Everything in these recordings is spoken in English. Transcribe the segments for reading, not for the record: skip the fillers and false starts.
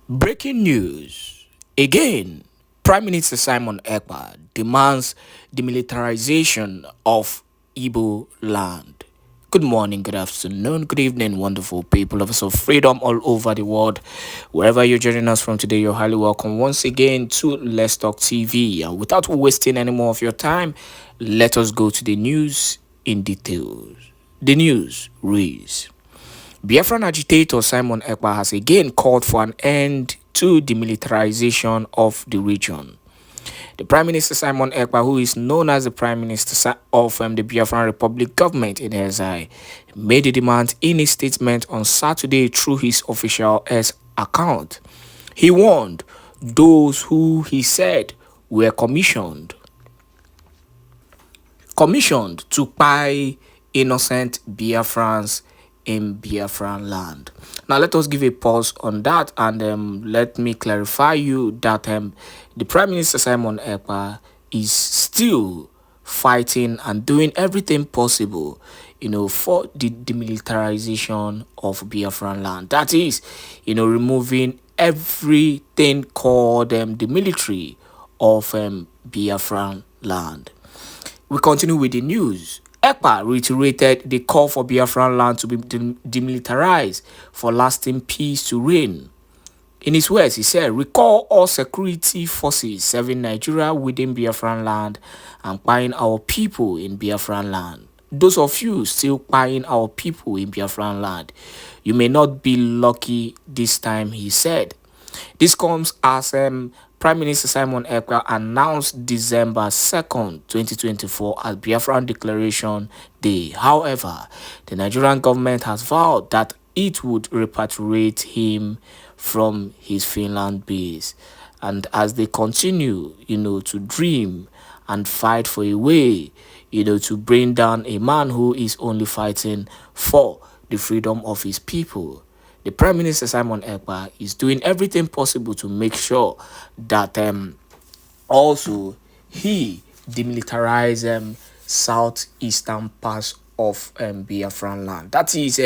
Breaking news. Again, Prime Minister Simon Èkpá demands demilitarization of Igbo land. Good morning, good afternoon, good evening, wonderful people of freedom all over the world. Wherever you're joining us from today, you're highly welcome once again to Let's Talk TV. And without wasting any more of your time, let us go to the news in details. The news reads: Biafran agitator Simon Èkpá has again called for an end to the militarization of the region. The Prime Minister Simon Èkpá, who is known as the Prime Minister of the Biafran Republic government in exile, made the demand in a statement on Saturday through his official X account. He warned those who he said were commissioned to buy innocent Biafrans in Biafraland. Now let us give a pause on that and let me clarify you that the Prime Minister Simon Èkpá is still fighting and doing everything possible, for the demilitarization of Biafran land. That is, removing everything called the military of Biafran land. We continue with the news. Èkpá reiterated the call for Biafran land to be demilitarized for lasting peace to reign. In his words, he said, "Recall all security forces serving Nigeria within Biafran land and buying our people in Biafran land. Those of you still buying our people in Biafran land, you may not be lucky this time," he said. This comes as Prime Minister Simon Èkpá announced December 2nd, 2024 as Biafran Declaration Day. However, the Nigerian government has vowed that it would repatriate him from his Finland base. And as they continue, to dream and fight for a way, to bring down a man who is only fighting for the freedom of his people, the Prime Minister Simon Èkpá is doing everything possible to make sure that also he demilitarize southeastern parts of Biafran land. That is,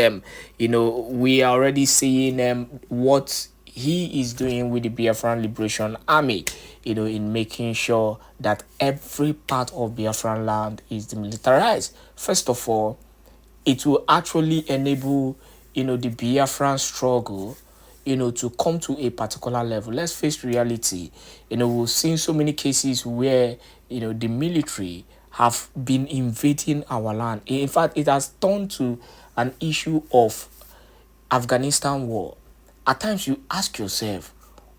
we are already seeing what he is doing with the Biafran Liberation Army, in making sure that every part of Biafran land is demilitarized. First of all, it will actually enable the Biafran struggle to come to a particular level. Let's face reality. We've seen so many cases where the military have been invading our land. In fact, it has turned to an issue of Afghanistan war. At times you ask yourself,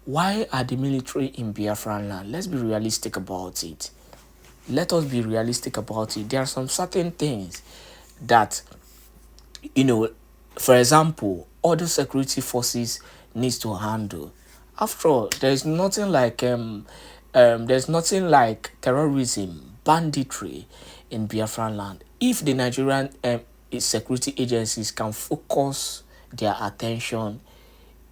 why are the military in Biafran land? Let's be realistic about it. Let us be realistic about it. There are some certain things that, for example, other security forces needs to handle. After all, there's nothing like terrorism, banditry in Biafran land. If the Nigerian security agencies can focus their attention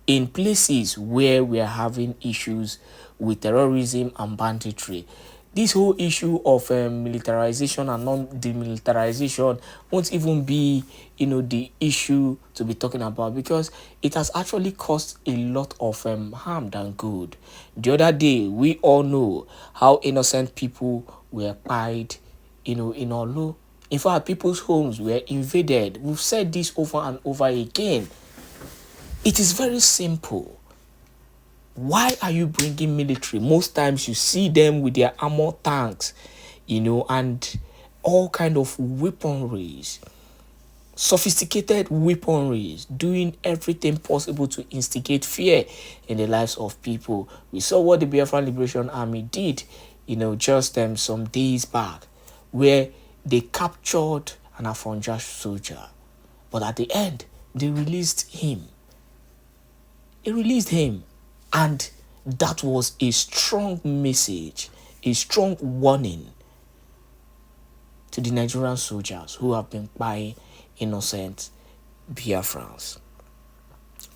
in places where we are having issues with terrorism and banditry, this whole issue of militarization and non-demilitarization won't even be, the issue to be talking about, because it has actually caused a lot of harm than good. The other day, we all know how innocent people were killed, in Olu. In fact, people's homes were invaded. We've said this over and over again. It is very simple. Why are you bringing military? Most times you see them with their armor tanks, and all kind of weaponries, sophisticated weaponries, doing everything possible to instigate fear in the lives of people. We saw what the Biafran Liberation Army did, just some days back, where they captured an Afonja soldier. But at the end, they released him. And that was a strong message, a strong warning to the Nigerian soldiers who have been buying innocent Biafrans.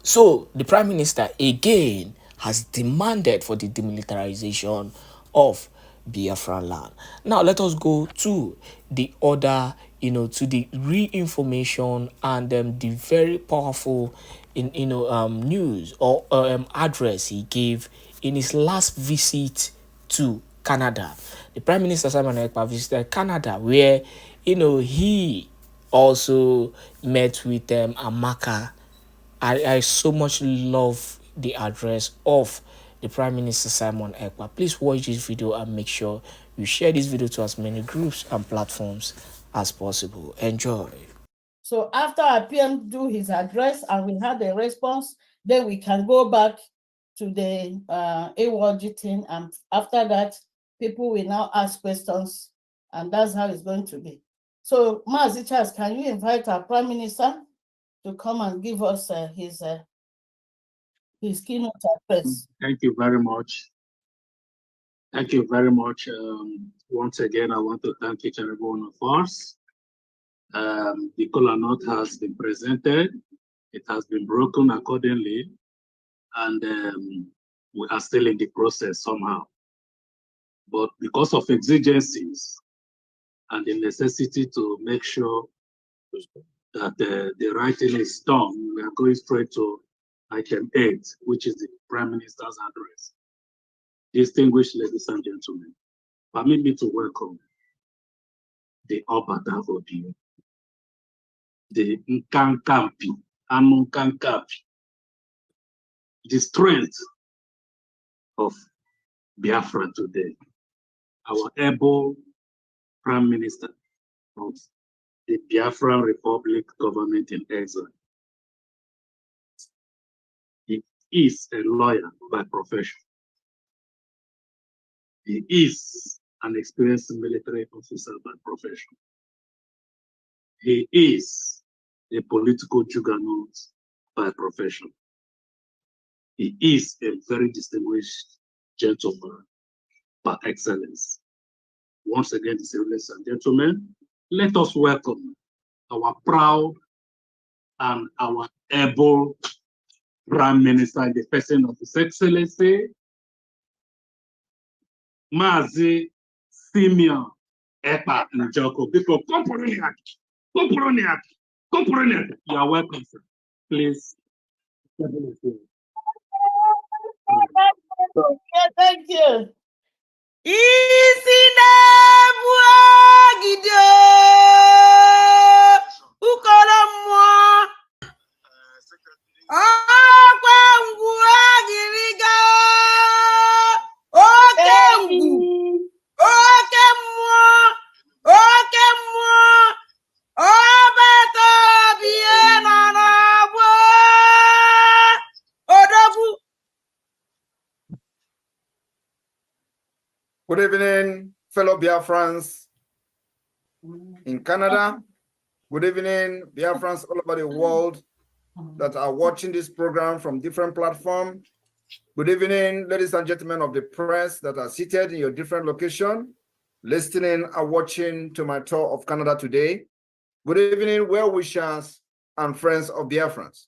So the Prime Minister again has demanded for the demilitarization of Biafran land. Now let us go to the other, to the reinformation and the very powerful, news or address he gave in his last visit to Canada. The Prime Minister Simon Èkpá visited Canada, where he also met with Amaka. I so much love the address of the Prime Minister Simon Èkpá. Please watch this video and make sure you share this video to as many groups and platforms as possible. Enjoy. So after our PM do his address and we had a response, then we can go back to the AWOG thing, and after that, people will now ask questions, and that's how it's going to be. So, Mazi Charles, can you invite our Prime Minister to come and give us his keynote address? Thank you very much. Thank you very much. Once again, I want to thank each and every one of us. The kola nut has been presented. It has been broken accordingly, and we are still in the process somehow. But because of exigencies and the necessity to make sure that the writing is done, we are going straight to item 8, which is the Prime Minister's address. Distinguished ladies and gentlemen, permit me to welcome the Obata Obi, the Nkankampi, Amunkankampi, the strength of Biafra today, our able Prime Minister of the Biafran Republic government in exile. He is a lawyer by profession. He is an experienced military officer by profession. He is a political juggernaut by profession. He is a very distinguished gentleman by excellence. Once again, ladies and gentlemen, let us welcome our proud and our able Prime Minister in the person of His Excellency, Mazi Simeon Èkpá Njoko. People, you are welcome, sir. Please. Thank you. Good evening, fellow Biafrans in Canada. Good evening, Biafrans all over the world that are watching this program from different platforms. Good evening, ladies and gentlemen of the press that are seated in your different location, listening and watching to my tour of Canada today. Good evening, well-wishers and friends of Biafrans.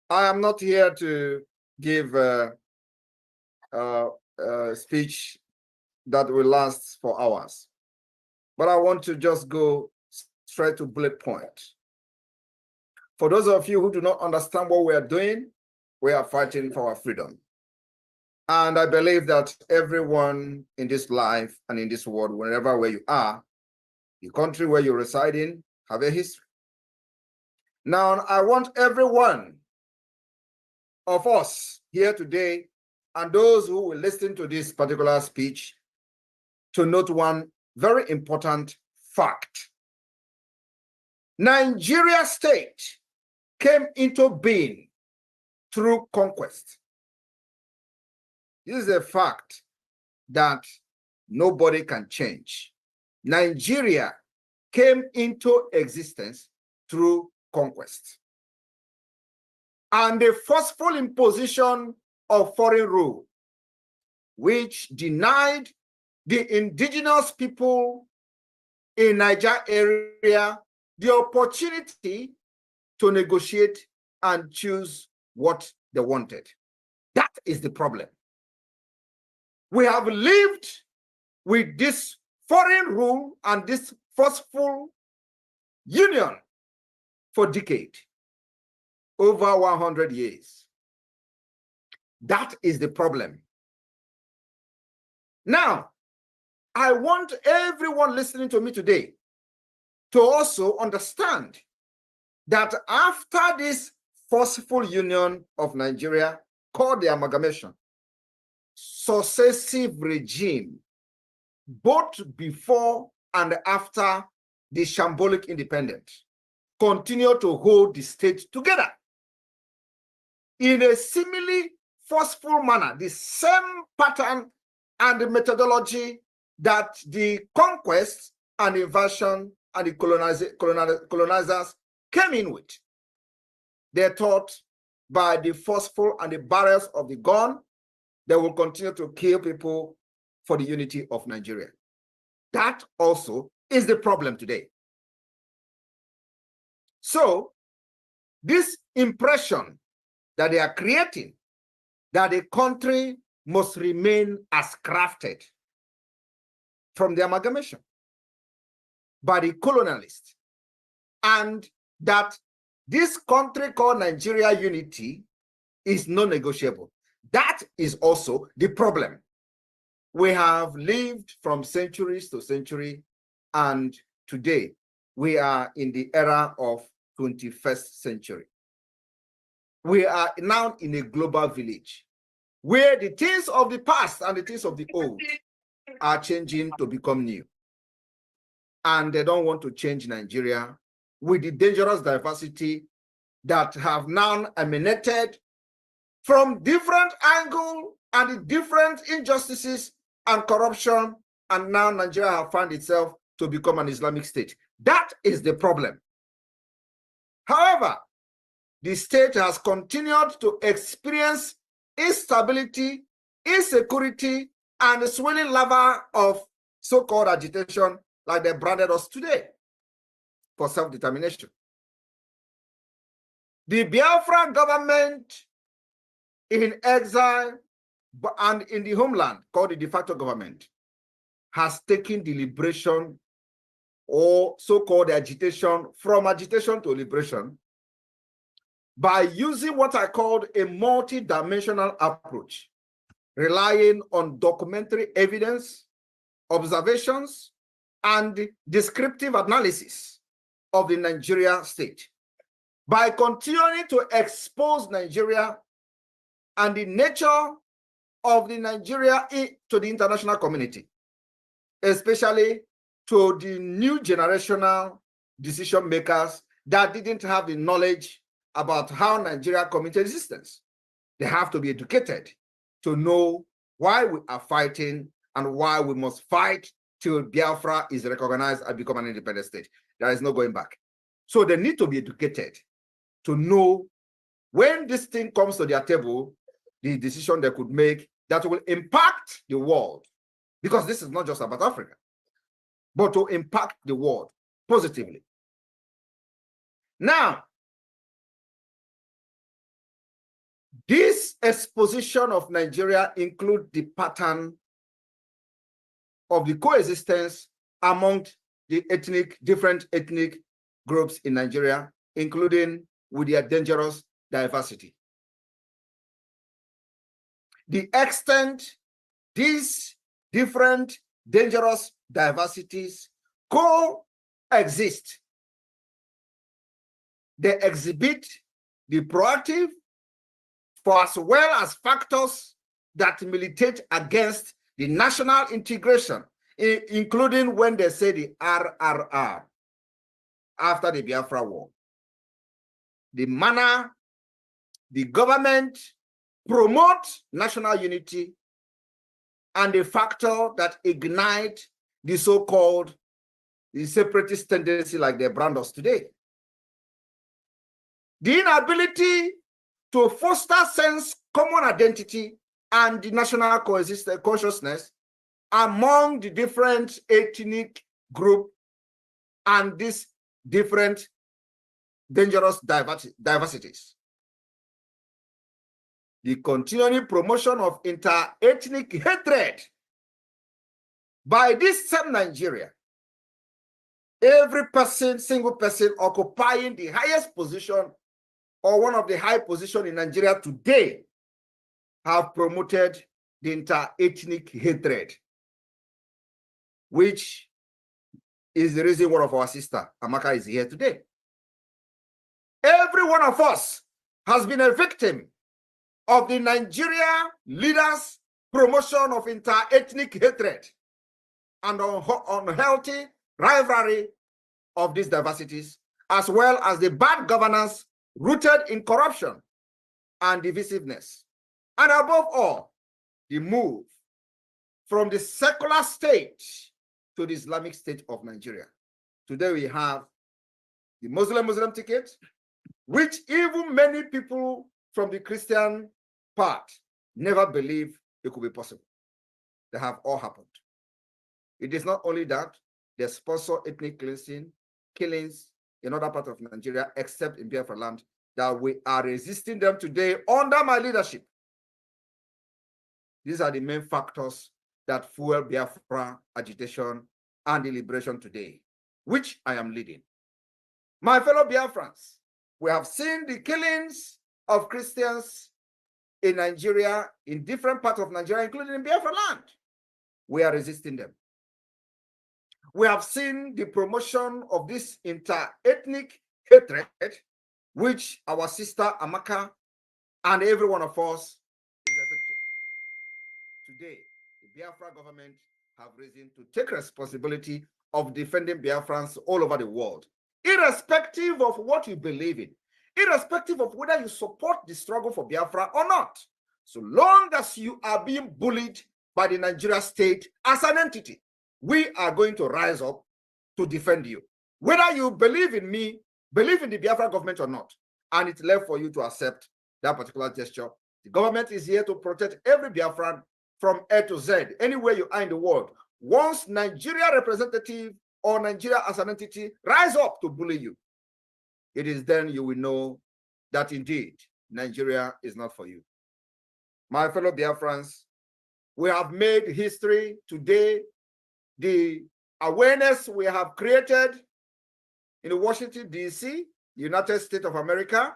I am not here to give a speech that will last for hours, but I want to just go straight to bullet point. For those of you who do not understand what we are doing, we are fighting for our freedom. And I believe that everyone in this life and in this world, wherever where you are, the country where you're residing, have a history. Now, I want every one of us here today and those who will listen to this particular speech to note one very important fact. Nigeria state came into being through conquest. This is a fact that nobody can change. Nigeria came into existence through conquest. And the forceful imposition of foreign rule, which denied the indigenous people in Niger area the opportunity to negotiate and choose what they wanted. That is the problem. We have lived with this foreign rule and this forceful union for decades. over 100 years. That is the problem. Now, I want everyone listening to me today to also understand that after this forceful union of Nigeria called the amalgamation, successive regime, both before and after the shambolic independence, continue to hold the state together in a similarly forceful manner, the same pattern and the methodology that the conquest and invasion and the colonizers came in with. They thought by the forceful and the barrels of the gun, they will continue to kill people for the unity of Nigeria. That also is the problem today. So this impression that they are creating, that the country must remain as crafted from the amalgamation by the colonialists, and that this country called Nigeria unity is non-negotiable. That is also the problem. We have lived from centuries to century, and today we are in the era of 21st century. We are now in a global village where the things of the past and the things of the old are changing to become new. And they don't want to change Nigeria with the dangerous diversity that have now emanated from different angles and the different injustices and corruption, and now Nigeria has found itself to become an Islamic state. That is the problem. However, the state has continued to experience instability, insecurity, and the swelling lava of so-called agitation like they branded us today for self-determination. The Biafra government in exile and in the homeland, called the de facto government, has taken the liberation or so-called agitation from agitation to liberation by using what I called a multi-dimensional approach, relying on documentary evidence, observations, and descriptive analysis of the Nigeria state. By continuing to expose Nigeria and the nature of the Nigeria to the international community, especially to the new generational decision makers that didn't have the knowledge about how Nigeria come into existence. They have to be educated to know why we are fighting and why we must fight till Biafra is recognized and become an independent state. There is no going back. So they need to be educated to know when this thing comes to their table, the decision they could make that will impact the world. Because this is not just about Africa, but to impact the world positively. Now, this exposition of Nigeria includes the pattern of the coexistence among the different ethnic groups in Nigeria, including with their dangerous diversity. The extent these different dangerous diversities coexist, they exhibit the proactive for as well as factors that militate against the national integration, including when they say the RRR after the Biafra War. The manner the government promotes national unity and the factor that ignite the so-called separatist tendency like they brand us today. The inability to foster sense common identity and the national consciousness among the different ethnic group and these different dangerous diversities. The continuing promotion of inter-ethnic hatred by this same Nigeria. Every person, single person occupying the highest position or one of the high positions in Nigeria today have promoted the inter-ethnic hatred, which is the reason one of our sister, Amaka, is here today. Every one of us has been a victim of the Nigeria leaders' promotion of inter-ethnic hatred and unhealthy rivalry of these diversities, as well as the bad governance rooted in corruption and divisiveness. And above all, the move from the secular state to the Islamic State of Nigeria. Today we have the Muslim ticket, which even many people from the Christian part never believed it could be possible. They have all happened. It is not only that, they sponsor ethnic cleansing, killings in other parts of Nigeria, except in Biafraland, that we are resisting them today under my leadership. These are the main factors that fuel Biafra agitation and the liberation today, which I am leading. My fellow Biafrans, we have seen the killings of Christians in Nigeria, in different parts of Nigeria, including in Biafraland. We are resisting them. We have seen the promotion of this inter-ethnic hatred, which our sister Amaka and every one of us is a victim. Today, the Biafra government have risen to take responsibility of defending Biafrans all over the world, irrespective of what you believe in, irrespective of whether you support the struggle for Biafra or not. So long as you are being bullied by the Nigeria state as an entity, we are going to rise up to defend you. Whether you believe in me, believe in the Biafra government or not, and it's left for you to accept that particular gesture. The government is here to protect every Biafran from A to Z, anywhere you are in the world. Once Nigeria representative or Nigeria as an entity rise up to bully you, it is then you will know that indeed Nigeria is not for you. My fellow Biafrans, we have made history today. The awareness we have created in Washington, D.C., United States of America,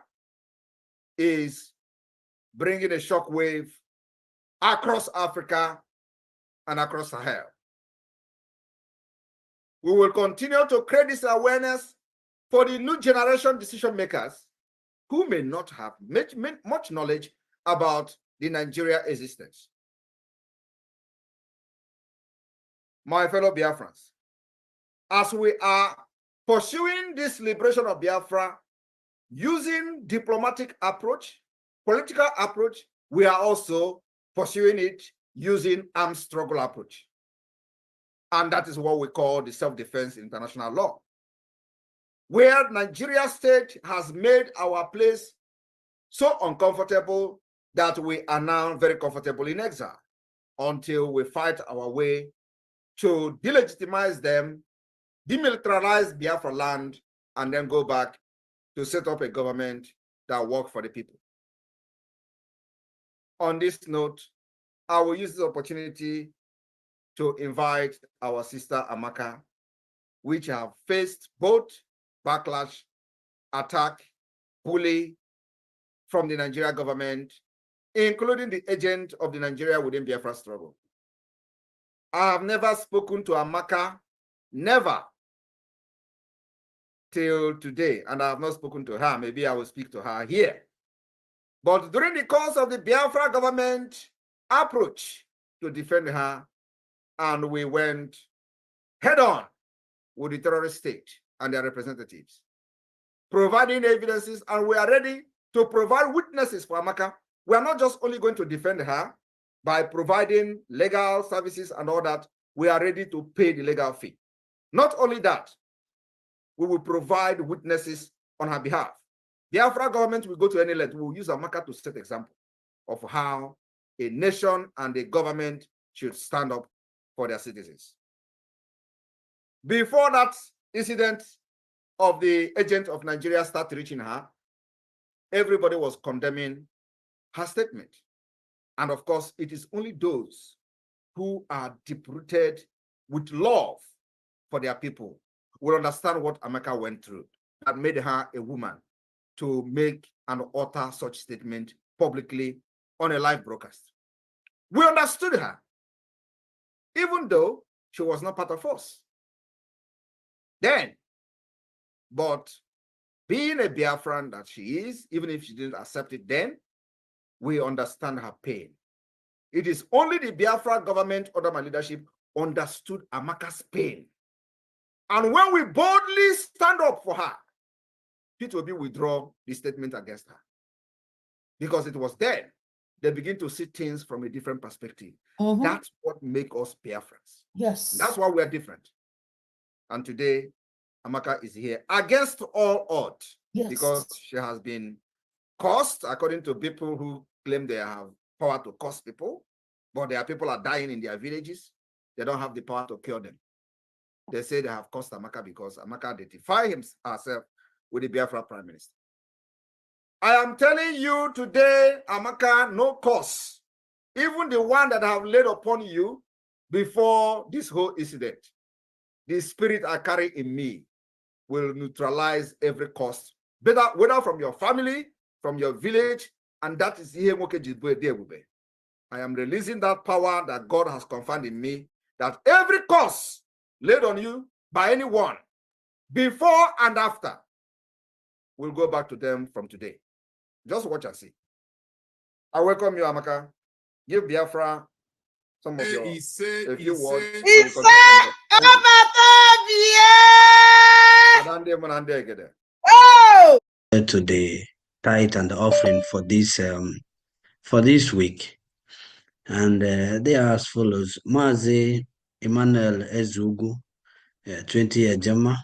is bringing a shockwave across Africa and across Sahel. We will continue to create this awareness for the new generation decision makers who may not have much knowledge about the Nigeria existence. My fellow Biafrans, as we are pursuing this liberation of Biafra using diplomatic approach, political approach, we are also pursuing it using armed struggle approach. And that is what we call the self-defense international law, where Nigeria state has made our place so uncomfortable that we are now very comfortable in exile until we fight our way to delegitimize them, demilitarize Biafraland, and then go back to set up a government that works for the people. On this note, I will use this opportunity to invite our sister Amaka, which have faced both backlash, attack, bully from the Nigeria government, including the agent of the Nigeria within Biafra struggle. I have never spoken to Amaka, never, till today, and I have not spoken to her. Maybe I will speak to her here. But during the course of the Biafra government approach to defend her, and we went head on with the terrorist state and their representatives, providing evidences, and we are ready to provide witnesses for Amaka. We are not just only going to defend her by providing legal services and all that. We are ready to pay the legal fee. Not only that, we will provide witnesses on her behalf. The Biafra government will go to any length. We will use Amaka to set example of how a nation and a government should stand up for their citizens. Before that incident of the agent of Nigeria started reaching her, everybody was condemning her statement. And of course, it is only those who are deep-rooted with love for their people will understand what Amaka went through that made her a woman to make and utter such statement publicly on a live broadcast. We understood her, even though she was not part of us then. But being a Biafran that she is, even if she didn't accept it then, we understand her pain. It is only the Biafra government under my leadership understood Amaka's pain. And when we boldly stand up for her, it will be withdraw the statement against her. Because it was then they begin to see things from a different perspective. That's what makes us Biafrans. Yes. And that's why we are different. And today, Amaka is here against all odds. Yes. Because she has been cursed, according to people who claim they have power to curse people, but their people are dying in their villages. They don't have the power to cure them. They say they have cursed Amaka because Amaka identifies herself with the Biafra Prime Minister. I am telling you today, Amaka, no curse. Even the one that I have laid upon you before this whole incident, the spirit I carry in me will neutralize every curse, whether from your family, from your village, and that is here. I am releasing that power that God has conferred in me, that every curse laid on you by anyone, before and after, will go back to them from today. Just watch and see. I welcome you, Amaka. Give Biafra some of your words. To the tithe and the offering for this week, and they are as follows: Mazi Emmanuel Ezugu, 20 ejema;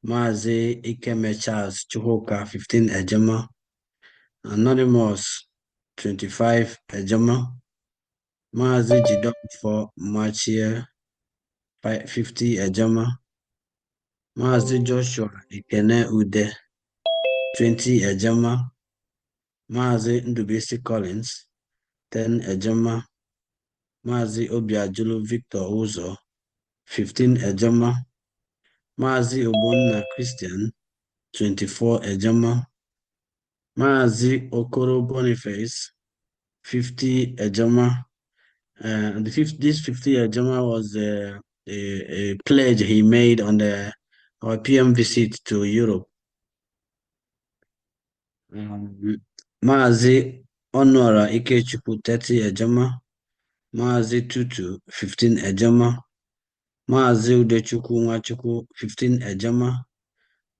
Mazi Ikeme Charles Chuhoka, 15 ejema; Anonymous, 25 ejema; Mazi Jidon for Machie, 50 ejema; Mazi Joshua Ikene Ude, 20 ejema; Mazi Ndubisi Collins, 10 ejema; Mazi Obiajulu Victor Uzo, 15 ejema; Mazi Obonna Christian, 24 ejema; Mazi Okoro Boniface, 50 ejema. This 50 ejema was a pledge he made on our PM visit to Europe. Mazi Honora Ikechukwu, 30 ejema; Mazi Tutu, 15 ejema; Mazi Udechukwu Nwachukwu, 15 ejema;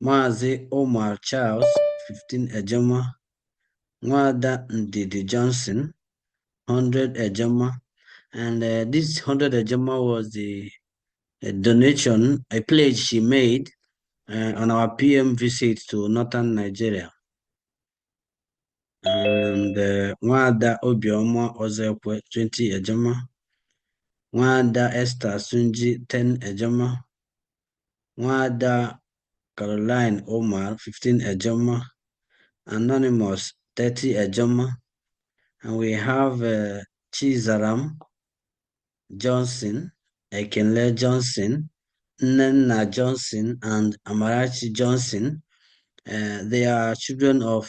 Mazi Omar Charles, 15 ejema; Nwada Ndidi Johnson, 100 ejema. And this 100 ejema was a donation, a pledge she made on our PM visit to northern Nigeria. And Nwada Obioma Ozekwe, 20 ejema; Nwada Esther Sunji, 10 ejema; Nwada Caroline Omar, 15 ejema; Anonymous, 30 ejema. And we have Chizaram Johnson, Ekenle Johnson, Nnenna Johnson, and Amarachi Johnson. They are children of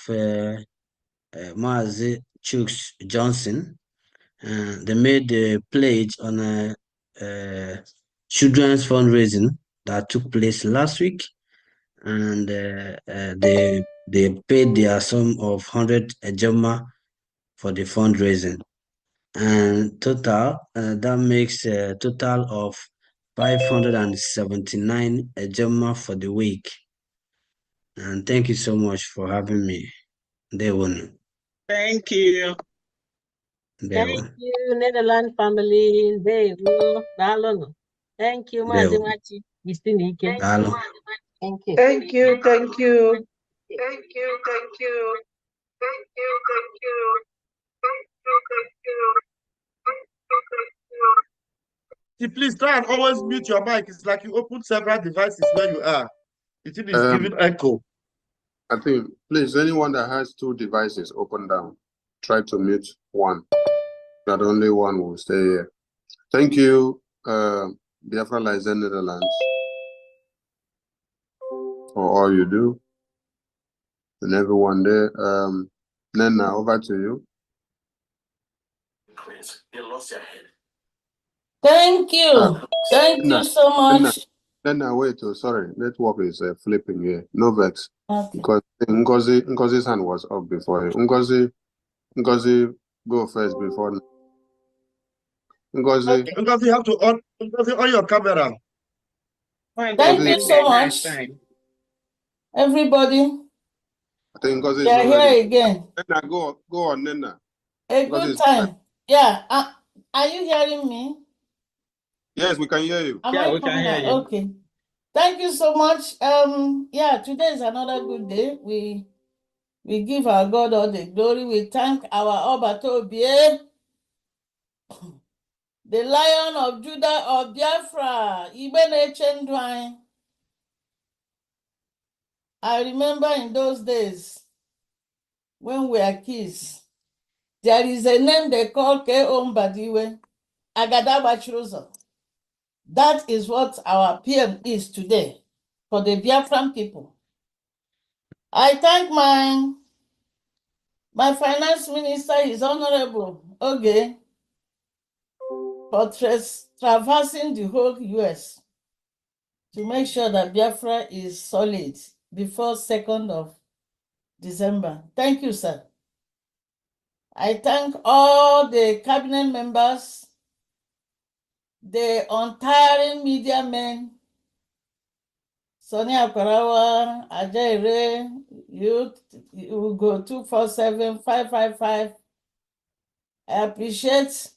Mazi Chuks Johnson. They made a pledge on a children's fundraising that took place last week, and they paid their sum of 100 ejema for the fundraising. And total, that makes a total of 579 ejema for the week. And thank you so much for having me. Dewon. Thank you. Dewon. Thank you, Netherlands family. Thank you, Mazimachi. Thank Thank you. you. Thank you. Thank you. Thank you. Thank you. Thank you. Thank you. Please try and always mute your mic. It's like you open several devices where you are. It is giving echo. I think, please, anyone that has two devices, open down. Try to mute one. That only one will stay here. Thank you, Biafraland Netherlands, for all you do. and everyone there. Nena, over to you. Thank you. Thank you so much. Nena, wait. Oh, sorry. Network is flipping here. No vex. Okay. Because Ngozi's hand was up before you. Ngozi, go first before. Ngozi. Okay. Ngozi, you have to on your camera. Thank you so much, everybody. I think Ngozi is They're not ready. here again. Nena, go on, Nena. A good time. Yeah. Are you hearing me? Yes, we can hear you. Am I coming out? Okay. Thank you so much. Yeah, today is another good day. We give our God all the glory. We thank our Obatobie, the Lion of Judah of Biafra, Ibene Chendwine. I remember in those days when we were kids, there is a name they call K.O. Mbadiwe, Agadabachuzo. That is what our PM is today for the Biafran people. I thank my finance minister, His Honorable Oge, for traversing the whole US to make sure that Biafra is solid before 2nd of December. Thank you, sir. I thank all the cabinet members, the untiring media men, Sonny Akarawa, Ajaire, you go 247 555. I appreciate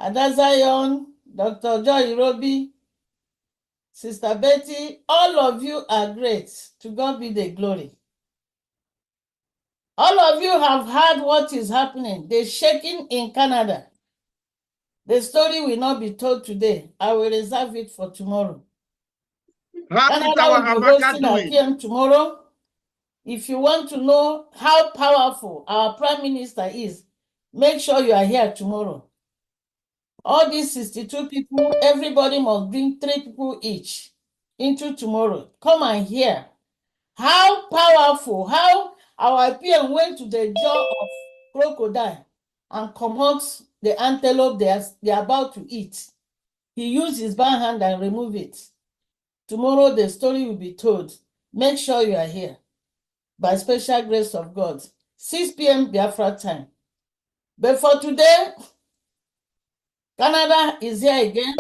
Adazayon, Dr. Joy Irobi, Sister Betty. All of you are great. To God be the glory. All of you have heard what is happening. The shaking in Canada. The story will not be told today. I will reserve it for tomorrow. How is Canada our will be Amaka hosting doing? a PM tomorrow. If you want to know how powerful our Prime Minister is, make sure you are here tomorrow. All these 62 people, everybody must bring 3 people each into tomorrow. Come and hear how powerful, how our PM went to the jaw of crocodile and come out the antelope they're about to eat. He used his bare hand and removed it. Tomorrow the story will be told. Make sure you are here. By special grace of God, 6 p.m. Biafra time. But for today, Canada is here again.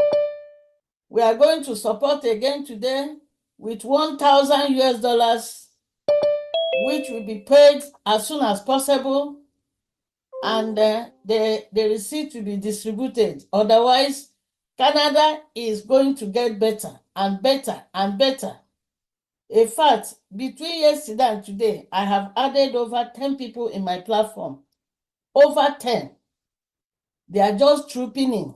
We are going to support again today with $1,000 which will be paid as soon as possible, and the receipt will be distributed. Otherwise, Canada is going to get better and better and better. In fact, between yesterday and today, I have added over 10 people in my platform. Over 10. They are just trooping in,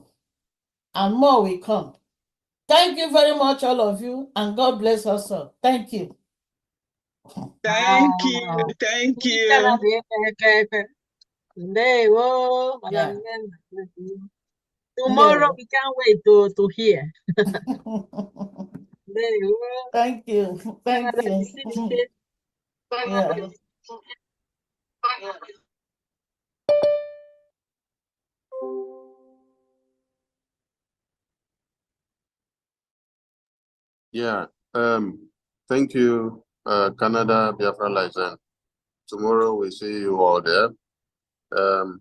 and more will come. Thank you very much, all of you, and God bless us all. Thank you. Thank you. Thank you. Yeah. Tomorrow we can't wait to hear. Thank you. Thank you. Yeah. Yeah. Thank you, Canada, Biafraland. Tomorrow we see you all there. And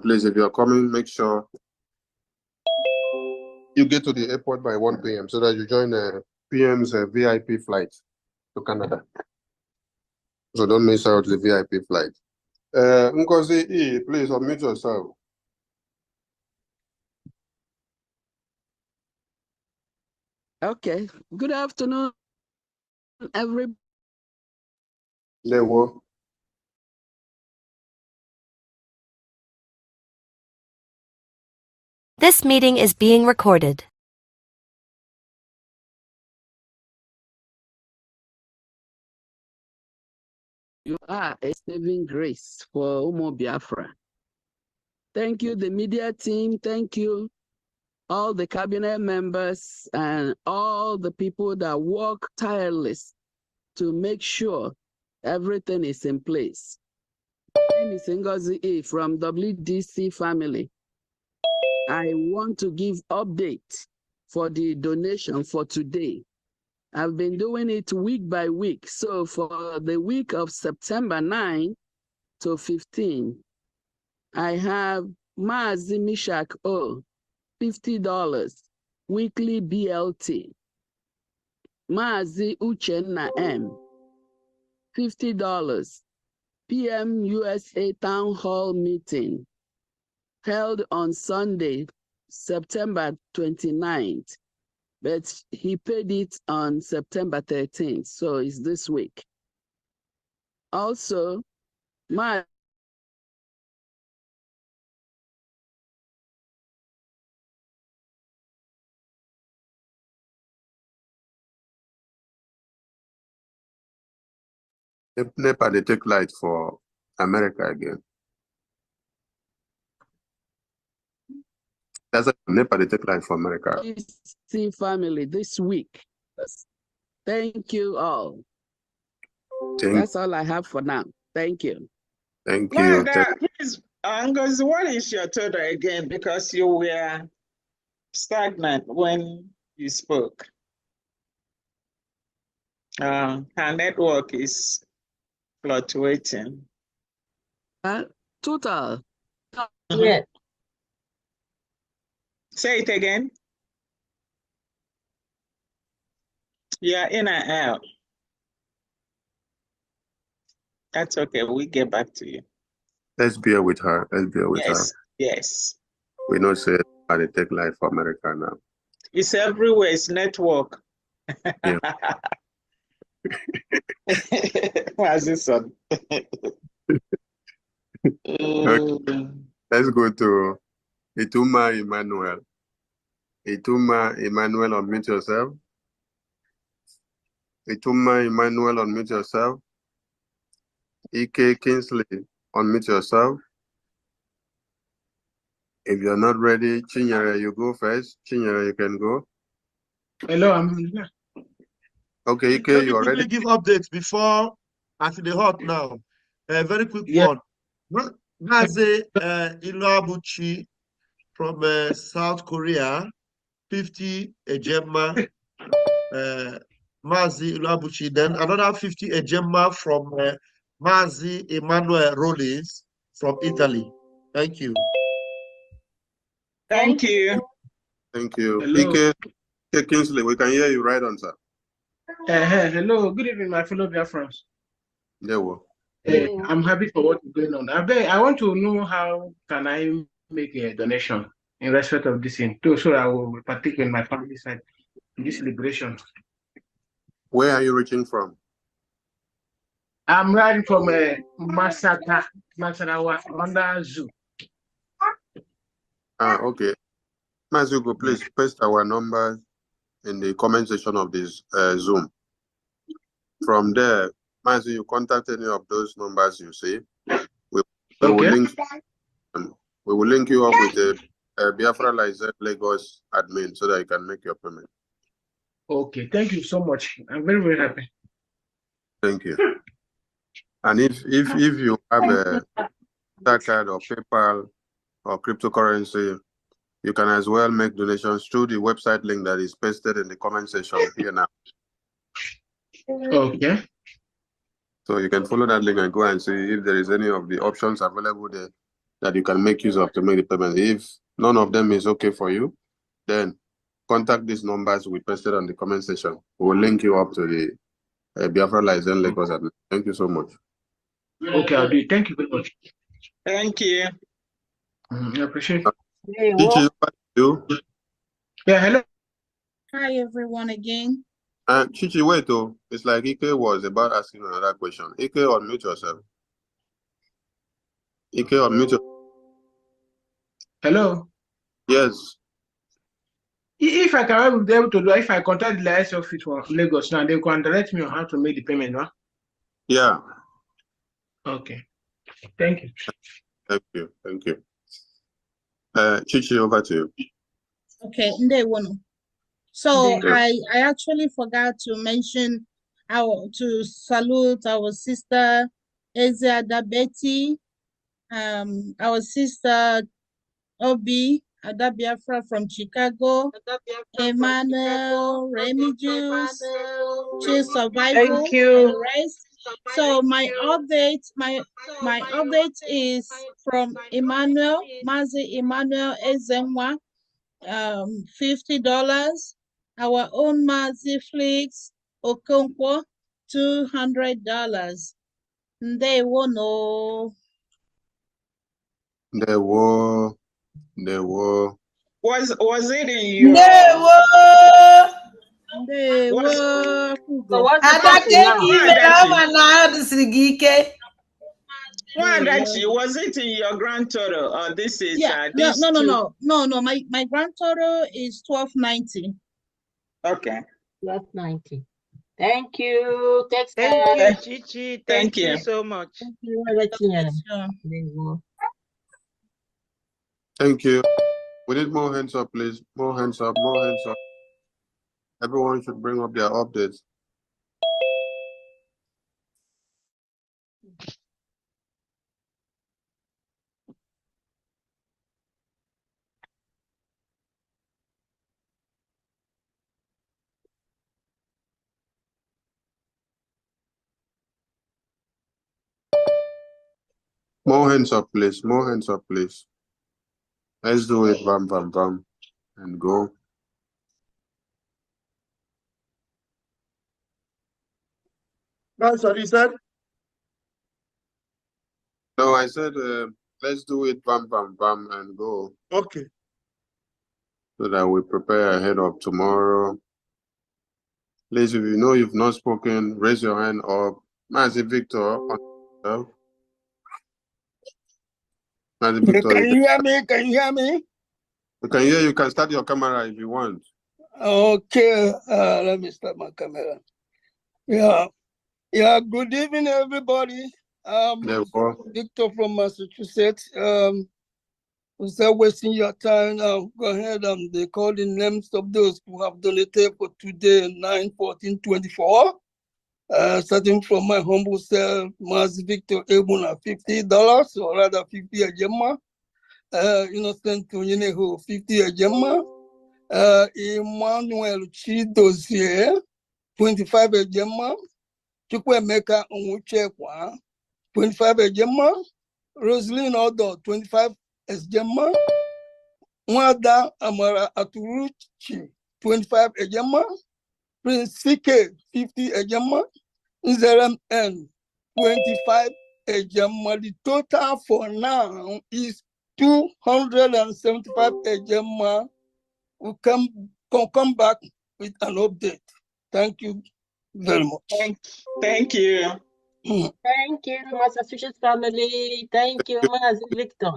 please, if you're coming, make sure you get to the airport by 1 p.m. so that you join the PM's VIP flight to Canada. So don't miss out the VIP flight. Ngozi, please unmute yourself. Okay. Good afternoon, everybody. There we This meeting is being recorded. You are a saving grace for Umo Biafra. Thank you, the media team. Thank you, all the cabinet members and all the people that work tireless to make sure Everything is in place. My name is Ngozi E. from WDC family. I want to give update for the donation for today. I've been doing it week by week. So for the week of September 9 to 15, I have Maazi Mishak O, $50, weekly BLT. Maazi Uchenna M, $50, PM USA Town Hall meeting held on Sunday, September 29th, but he paid it on September 13th, so it's this week. Also, my NEPA, they take light for America again. That's a NEPA, they take light for America. see family this week. Thank you all. That's all I have for now. Thank you. Thank you. Please, Ngozi, what is your total again? Because you were stagnant when you spoke. Her network is fluctuating. Total. Yeah. Say it again. Yeah, in and out. That's okay. We get back to you. Let's bear with her. Let's bear with her. Yes. We know say how they take light for America now. It's everywhere. It's network. Yeah. What's this one? Let's go to Ituma Emmanuel. Ituma Emmanuel, unmute yourself. Ituma Emmanuel, unmute yourself. Ike Kingsley, unmute yourself. If you're not ready, Chinyere, you go first. Chinyere, you can go. Hello, I'm here. Okay, Ike, Let me you are quickly ready? give updates before after the hot now. A very quick one. Naze Ilabuchi from South Korea, 50 Ejema. Mazi Ilabuchi. Then another 50 Ejema from Mazi Emmanuel Rollins from Italy. Thank you. Thank you. Thank you. Hello. Ike Kingsley, we can hear you right on, sir. Hello, good evening, my fellow Biafrans. There we go. I'm happy for what is going on. I want to know how can I make a donation in respect of this thing, too, so I will partake in my family side in this liberation. Where are you reaching from? I'm riding from Masarawa, under Zoo. Okay. Mazugo, please paste our numbers in the comment section of this Zoom. From there, Mazu, you contact any of those numbers you see. We will link you up with a Biafraland Lagos admin so that you can make your payment. Okay, thank you so much. I'm very, very happy. Thank you. And if you have a Star Card or PayPal or cryptocurrency, you can as well make donations through the website link that is pasted in the comment section here now. Okay. So you can follow that link and go and see if there is any of the options available there that you can make use of to make the payment. If none of them is okay for you, then contact these numbers we pasted on the comment section. We will link you up to the Biafraland Lagos admin. Thank you so much. Okay, I'll do it. Thank you very much. Thank you. I appreciate it. Hey, Chichi, Yeah, hello. Hi, everyone, again. Chichi, wait, oh. It's like Ike was about asking another question. Ike, unmute yourself. Ike, unmute yourself. Hello. Yes. If I can be able to do, if I contact the liaison office for Lagos now, they can direct me on how to make the payment, right? Yeah. Okay. Thank you. Thank you. Thank you. Chichi, over to you. Okay, Ndewono. So I actually forgot to mention to salute our sister Ezeada Betty, our sister Obi Adabiafra from Chicago, Emmanuel Remigius, Chill Survival, Thank you. and the rest. So my update is from Emmanuel, Mazi Emmanuel Ezenwa, $50. Our own Mazi Flix Okonkwo, $200. They won't know. There were. Was it in your? So what's the question now? Was it in your grand total? Or this is no. My grand total is $12.90. Okay. $12.90. Thank you. Thanks, Thank you, Chichi. Thank you so much. Thank you. Thank you. We need more hands up, please. More hands up. Everyone should bring up their updates. More hands up, please. Let's do it. Bam, bam, bam. And go. That's what he said? No, I said, let's do it. Bam, bam, bam. And go. Okay. So that we prepare ahead of tomorrow. Please, if you know you've not spoken, raise your hand up. Mazi Victor. Mazi Victor. Can you hear me? We can hear you. You can start your camera if you want. Okay, let me start my camera. Yeah, good evening, everybody. Victor from Massachusetts. Without wasting your time, go ahead and they call the names of those who have donated for today, 9/14/24. Starting from my humble self, Mas Victor Ebuna, $50, or rather 50 a Gemma. Innocent Tunyeneho, 50 a Gemma. Emmanuel Chidozie, 25 a Gemma. Chukwemeka Onwuchekwa, 25 a Gemma. Rosaline Odo, 25 as Gemma. Mwada Amara Aturuchi, 25 a Gemma. Prince CK, 50 a Gemma. Nzerem N, 25 a Gemma. The total for now is 275 a Gemma. We come back with an update. Thank you very much. Thank you. Thank you, Massachusetts family. Thank you, Mazi Victor.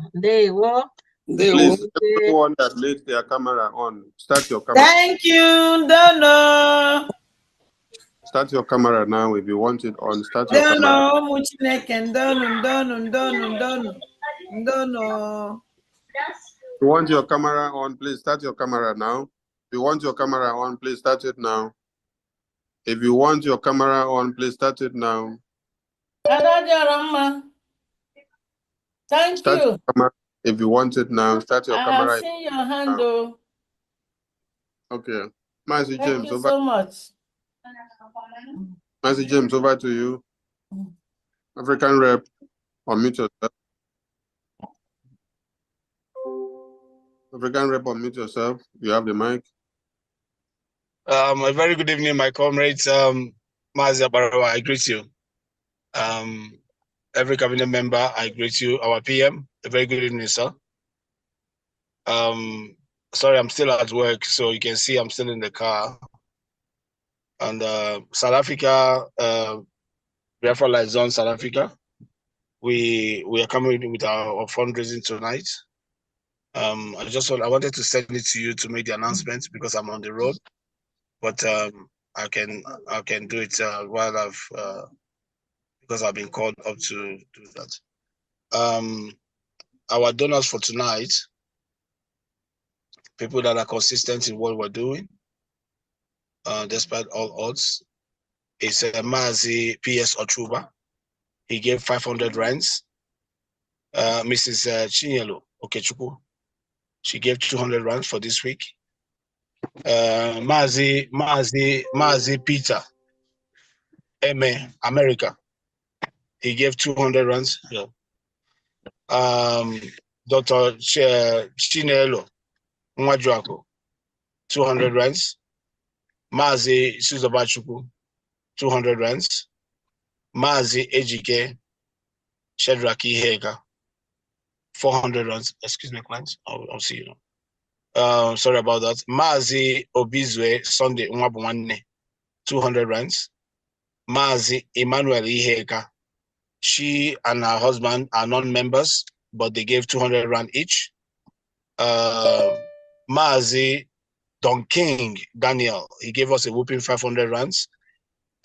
Please, everyone that laid their camera on, start your camera. Thank you, Dono. Start your camera now. If you want it on, start your camera. Dono. If you want your camera on, please start your camera now. If you want your camera on, please start it now. If you want your camera on, please start it now. Thank you. If you want it now, start your camera. I have seen your hand, though. Okay. Mazi James, Thank you so much. Mazi James, over to you. African Rep, unmute yourself. African Rep, unmute yourself. You have the mic. A very good evening, my comrades. Mazi Abarawa, I greet you. Every cabinet member, I greet you. Our PM, a very good evening, sir. Sorry, I'm still at work, so you can see I'm still in the car. And South Africa, Biafraland zone, South Africa. We are coming with our fundraising tonight. I wanted to send it to you to make the announcement because I'm on the road, but I can do it while because I've been called up to do that. Our donors for tonight, people that are consistent in what we're doing, despite all odds, is Mazi P.S. Ochuba. He gave 500 rands. Mrs. Chinyelo Okechukwu, she gave 200 rands for this week. Mazi Peter Eme America, he gave 200 rands. Yeah. Dr. Chinelo Nwajuako, 200 rands. Mazi Suzobachukwu, 200 rands. Mazi Ejike Shedraki Hega, 400 rands. Excuse me, clients. I'll see you. Sorry about that. Mazi Obizwe Sunday Nwabwanne, 200 rands. Mazi Emmanuel Iheka, she and her husband are non-members, but they gave 200 rand each. Mazi Don King Daniel, he gave us a whooping 500 rands.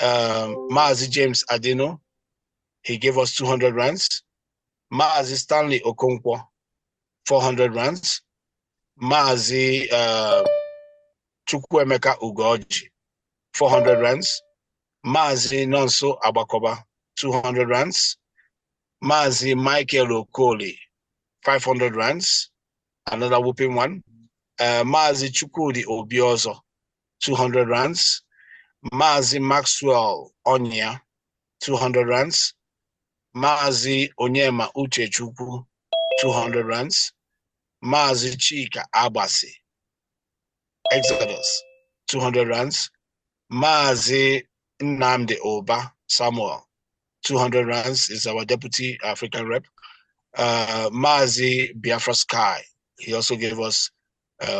Mazi James Adeno, he gave us 200 rands. Mazi Stanley Okonkwo, 400 rands. Mazi Chukwuemeka Ugoji, 400 rands. Mazi Nonso Abakoba, 200 rands. Mazi Michael Okoli, 500 rands. Another whooping one. Mazi Chukudi Obiozo, 200 rands. Mazi Maxwell Onya, 200 rands. Mazi Onyema Uche Chukwu, 200 rands. Mazi Chika Abasi, Exodus, 200 rands. Mazi Nnamdi Oba Samuel, 200 rands, is our deputy African rep. Mazi Biafra Sky, he also gave us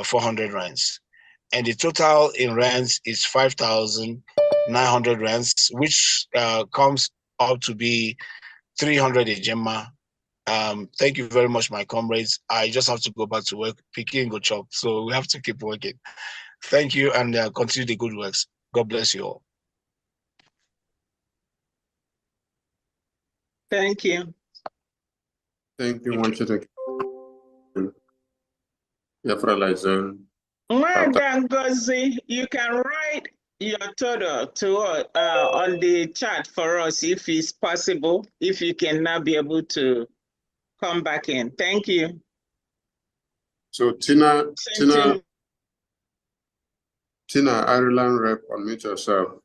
400 rands. And the total in rands is 5,900 rands, which comes up to be 300 Ejema. Thank you very much, my comrades. I just have to go back to work, picking go chop. So we have to keep working. Thank you, and continue the good works. God bless you all. Thank you. Thank you, Wanchita. Biafraland. Ngozi, you can write your total to on the chat for us if it's possible, if you can now be able to come back in. Thank you. So Tina, Ireland rep, unmute yourself.